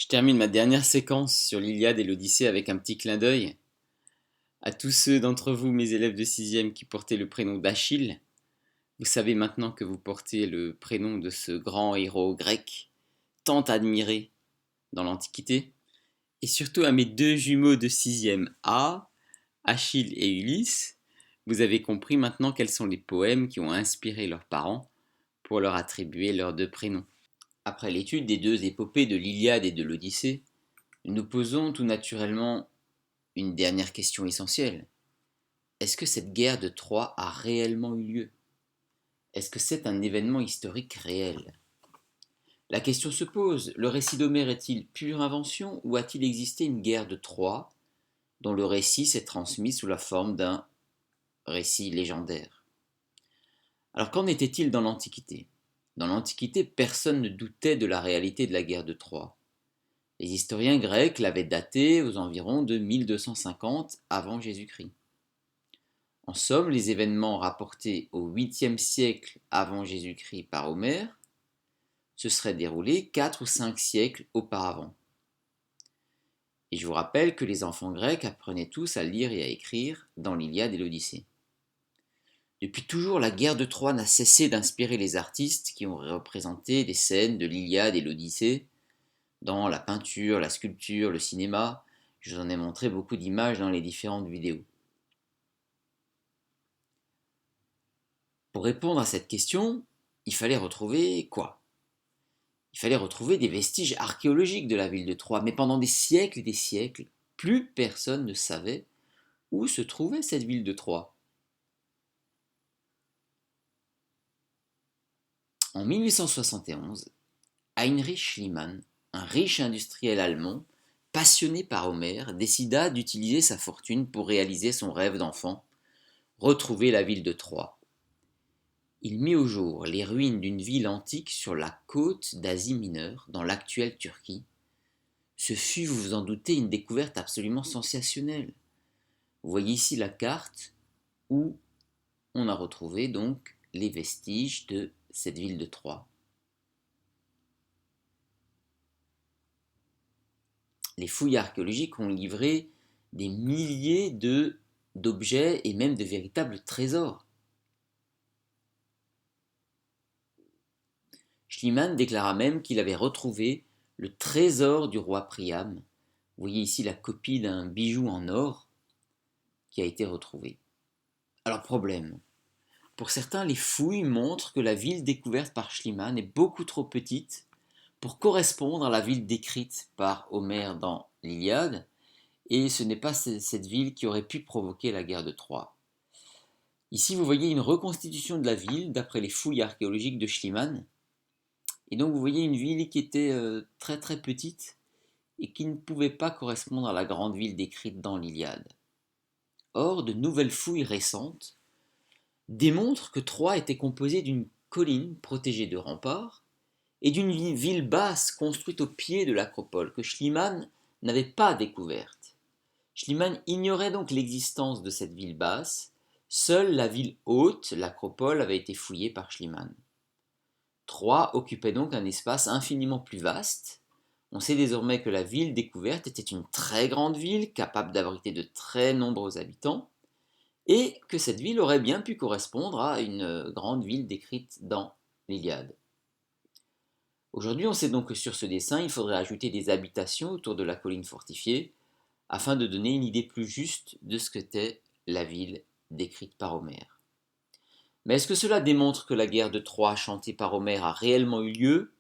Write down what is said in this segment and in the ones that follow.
Je termine ma dernière séquence sur l'Iliade et l'Odyssée avec un petit clin d'œil à tous ceux d'entre vous, mes élèves de sixième, qui portaient le prénom d'Achille. Vous savez maintenant que vous portez le prénom de ce grand héros grec, tant admiré dans l'Antiquité. Et surtout à mes deux jumeaux de sixième A, Achille et Ulysse, vous avez compris maintenant quels sont les poèmes qui ont inspiré leurs parents pour leur attribuer leurs deux prénoms. Après l'étude des deux épopées de l'Iliade et de l'Odyssée, nous posons tout naturellement une dernière question essentielle. Est-ce que cette guerre de Troie a réellement eu lieu? Est-ce que c'est un événement historique réel? La question se pose, le récit d'Homère est-il pure invention ou a-t-il existé une guerre de Troie dont le récit s'est transmis sous la forme d'un récit légendaire? Alors qu'en était-il dans l'Antiquité? Dans l'Antiquité, personne ne doutait de la réalité de la guerre de Troie. Les historiens grecs l'avaient datée aux environs de 1250 avant Jésus-Christ. En somme, les événements rapportés au 8e siècle avant Jésus-Christ par Homère se seraient déroulés 4 ou 5 siècles auparavant. Et je vous rappelle que les enfants grecs apprenaient tous à lire et à écrire dans l'Iliade et l'Odyssée. Depuis toujours, la guerre de Troie n'a cessé d'inspirer les artistes qui ont représenté des scènes de l'Iliade et l'Odyssée dans la peinture, la sculpture, le cinéma. Je vous en ai montré beaucoup d'images dans les différentes vidéos. Pour répondre à cette question, il fallait retrouver quoi? Il fallait retrouver des vestiges archéologiques de la ville de Troie, mais pendant des siècles et des siècles, plus personne ne savait où se trouvait cette ville de Troie. En 1871, Heinrich Schliemann, un riche industriel allemand, passionné par Homère, décida d'utiliser sa fortune pour réaliser son rêve d'enfant, retrouver la ville de Troie. Il mit au jour les ruines d'une ville antique sur la côte d'Asie mineure, dans l'actuelle Turquie. Ce fut, vous vous en doutez, une découverte absolument sensationnelle. Vous voyez ici la carte où on a retrouvé donc les vestiges de cette ville de Troie. Les fouilles archéologiques ont livré des milliers d'objets et même de véritables trésors. Schliemann déclara même qu'il avait retrouvé le trésor du roi Priam. Vous voyez ici la copie d'un bijou en or qui a été retrouvé. Alors problème, pour certains les fouilles montrent que la ville découverte par Schliemann est beaucoup trop petite pour correspondre à la ville décrite par Homère dans l'Iliade, et ce n'est pas cette ville qui aurait pu provoquer la guerre de Troie. Ici vous voyez une reconstitution de la ville d'après les fouilles archéologiques de Schliemann, et donc vous voyez une ville qui était très très petite et qui ne pouvait pas correspondre à la grande ville décrite dans l'Iliade. Or, de nouvelles fouilles récentes démontrent que Troie était composée d'une colline protégée de remparts et d'une ville basse construite au pied de l'acropole que Schliemann n'avait pas découverte. Schliemann ignorait donc l'existence de cette ville basse, seule la ville haute, l'acropole, avait été fouillée par Schliemann. Troie occupait donc un espace infiniment plus vaste. On sait désormais que la ville découverte était une très grande ville, capable d'abriter de très nombreux habitants, et que cette ville aurait bien pu correspondre à une grande ville décrite dans l'Iliade. Aujourd'hui, on sait donc que sur ce dessin, il faudrait ajouter des habitations autour de la colline fortifiée, afin de donner une idée plus juste de ce qu'était la ville décrite par Homère. Mais est-ce que cela démontre que la guerre de Troie chantée par Homère a réellement eu lieu?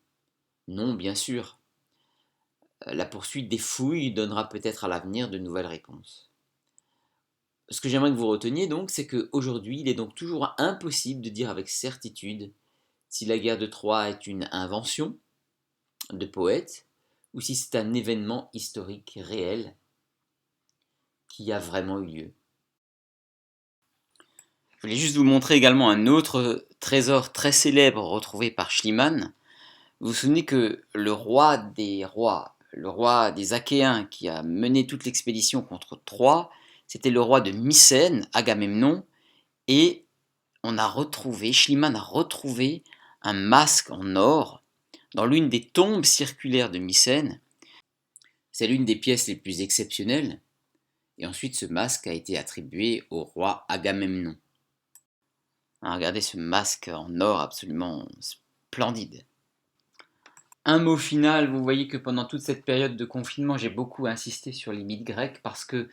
Non, bien sûr. La poursuite des fouilles donnera peut-être à l'avenir de nouvelles réponses. Ce que j'aimerais que vous reteniez donc, c'est qu'aujourd'hui, il est donc toujours impossible de dire avec certitude si la guerre de Troie est une invention de poètes ou si c'est un événement historique réel qui a vraiment eu lieu. Je voulais juste vous montrer également un autre trésor très célèbre retrouvé par Schliemann. Vous vous souvenez que le roi des rois, le roi des Achéens qui a mené toute l'expédition contre Troie, c'était le roi de Mycène, Agamemnon, et Schliemann a retrouvé un masque en or dans l'une des tombes circulaires de Mycène. C'est l'une des pièces les plus exceptionnelles, et ensuite ce masque a été attribué au roi Agamemnon. Alors, regardez ce masque en or absolument splendide. Un mot final, vous voyez que pendant toute cette période de confinement, j'ai beaucoup insisté sur les mythes grecs parce que,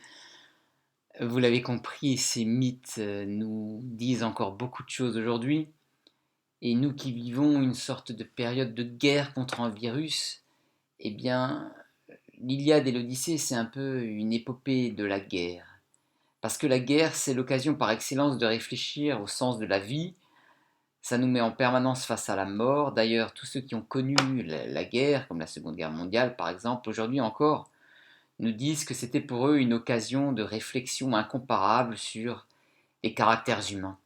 vous l'avez compris, ces mythes nous disent encore beaucoup de choses aujourd'hui. Et nous qui vivons une sorte de période de guerre contre un virus, eh bien, l'Iliade et l'Odyssée, c'est un peu une épopée de la guerre. Parce que la guerre, c'est l'occasion par excellence de réfléchir au sens de la vie. Ça nous met en permanence face à la mort. D'ailleurs, tous ceux qui ont connu la guerre, comme la Seconde Guerre mondiale par exemple, aujourd'hui encore, nous disent que c'était pour eux une occasion de réflexion incomparable sur les caractères humains.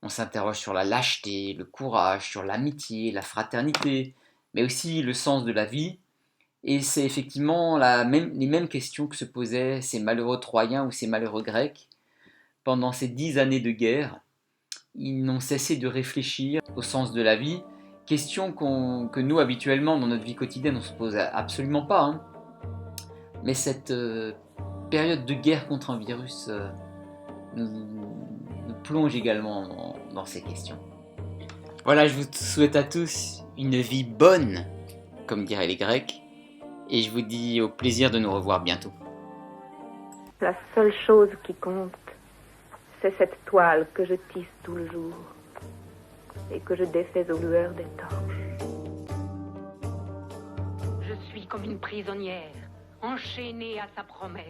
On s'interroge sur la lâcheté, le courage, sur l'amitié, la fraternité, mais aussi le sens de la vie. Et c'est effectivement les mêmes questions que se posaient ces malheureux Troyens ou ces malheureux Grecs pendant ces 10 années de guerre. Ils n'ont cessé de réfléchir au sens de la vie, question que nous, habituellement, dans notre vie quotidienne, on ne se pose absolument pas. Hein. Mais cette période de guerre contre un virus nous plonge également dans ces questions. Voilà, je vous souhaite à tous une vie bonne, comme diraient les Grecs, et je vous dis au plaisir de nous revoir bientôt. La seule chose qui compte, c'est cette toile que je tisse tout le jour et que je défais aux lueurs des torches. Je suis comme une prisonnière, enchaînée à sa promesse,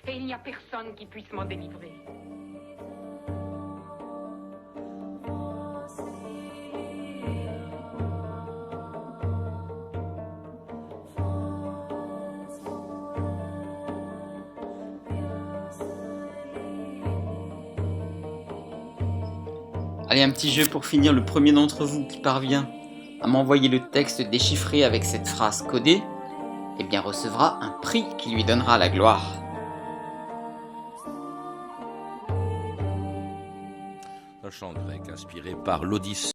et il n'y a personne qui puisse m'en délivrer. Allez, un petit jeu pour finir. Le premier d'entre vous qui parvient à m'envoyer le texte déchiffré avec cette phrase codée, eh bien recevra un prix qui lui donnera la gloire. Un chant grec inspiré par l'Odyssée.